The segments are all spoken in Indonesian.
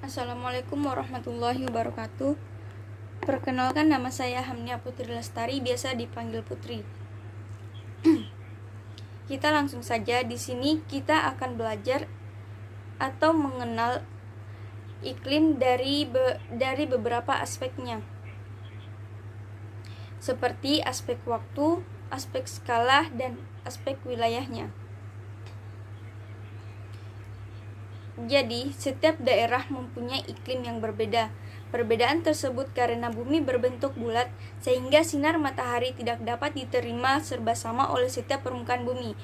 Assalamualaikum warahmatullahi wabarakatuh. Perkenalkan, nama saya Hamnia Putri Lestari, biasa dipanggil Putri. Kita langsung saja. Di sini kita akan belajar atau mengenal iklim dari beberapa aspeknya, seperti aspek waktu, aspek skala, dan aspek wilayahnya. Jadi, setiap daerah mempunyai iklim yang berbeda. Perbedaan tersebut karena bumi berbentuk bulat, sehingga sinar matahari tidak dapat diterima serba sama oleh setiap permukaan bumi.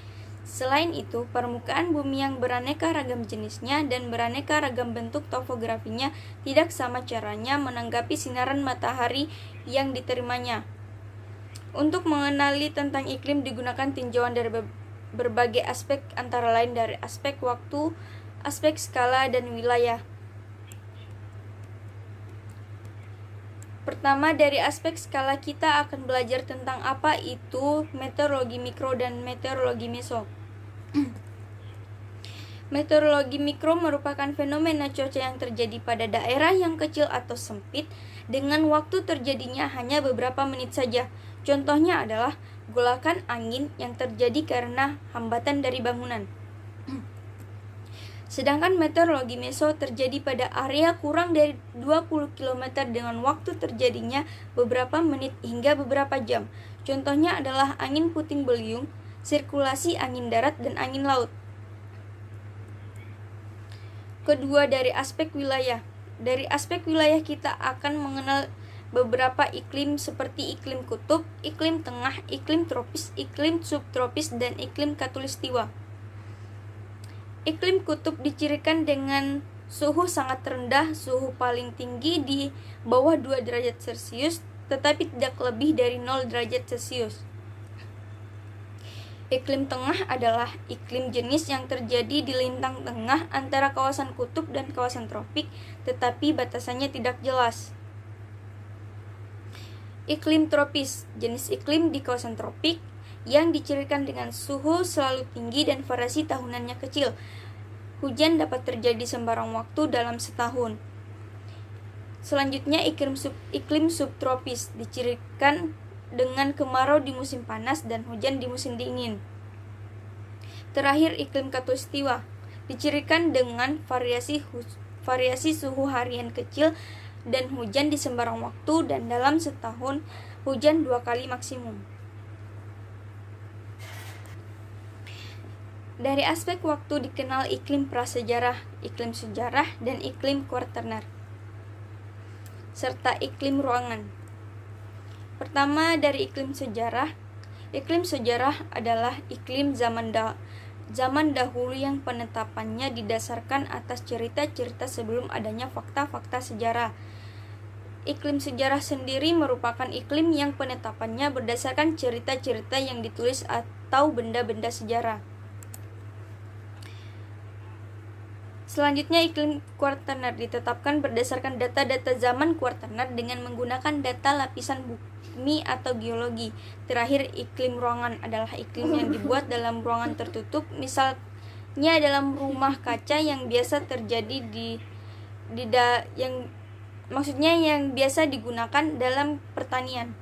Selain itu, permukaan bumi yang beraneka ragam jenisnya dan beraneka ragam bentuk topografinya tidak sama caranya menanggapi sinaran matahari yang diterimanya. Untuk mengenali tentang iklim digunakan tinjauan dari berbagai aspek, antara lain dari aspek waktu, aspek skala, dan wilayah. Pertama, dari aspek skala kita akan belajar tentang apa itu meteorologi mikro dan meteorologi meso. Meteorologi mikro merupakan fenomena cuaca yang terjadi pada daerah yang kecil atau sempit dengan waktu terjadinya hanya beberapa menit saja. Contohnya adalah golakan angin yang terjadi karena hambatan dari bangunan. Sedangkan meteorologi meso terjadi pada area kurang dari 20 km dengan waktu terjadinya beberapa menit hingga beberapa jam. Contohnya adalah angin puting beliung, sirkulasi angin darat, dan angin laut. Kedua, dari aspek wilayah. Dari aspek wilayah kita akan mengenal beberapa iklim seperti iklim kutub, iklim tengah, iklim tropis, iklim subtropis, dan iklim khatulistiwa. Iklim kutub dicirikan dengan suhu sangat rendah, suhu paling tinggi di bawah 2 derajat Celcius, tetapi tidak lebih dari 0 derajat Celcius. Iklim tengah adalah iklim jenis yang terjadi di lintang tengah antara kawasan kutub dan kawasan tropik, tetapi batasannya tidak jelas. Iklim tropis, jenis iklim di kawasan tropik yang dicirikan dengan suhu selalu tinggi dan variasi tahunannya kecil. Hujan dapat terjadi sembarang waktu dalam setahun. Selanjutnya, iklim subtropis dicirikan dengan kemarau di musim panas dan hujan di musim dingin. Terakhir, iklim khatulistiwa dicirikan dengan variasi suhu harian kecil dan hujan di sembarang waktu, dan dalam setahun hujan 2 kali maksimum. Dari aspek waktu dikenal iklim prasejarah, iklim sejarah, dan iklim kuaterner, serta iklim ruangan. Pertama, dari iklim sejarah. Iklim sejarah adalah iklim zaman dahulu yang penetapannya didasarkan atas cerita-cerita sebelum adanya fakta-fakta sejarah. Iklim sejarah sendiri merupakan iklim yang penetapannya berdasarkan cerita-cerita yang ditulis atau benda-benda sejarah. Selanjutnya, iklim kuaterner ditetapkan berdasarkan data-data zaman kuaterner dengan menggunakan data lapisan bumi atau geologi. Terakhir, iklim ruangan adalah iklim yang dibuat dalam ruangan tertutup, misalnya dalam rumah kaca yang biasa terjadi yang biasa digunakan dalam pertanian.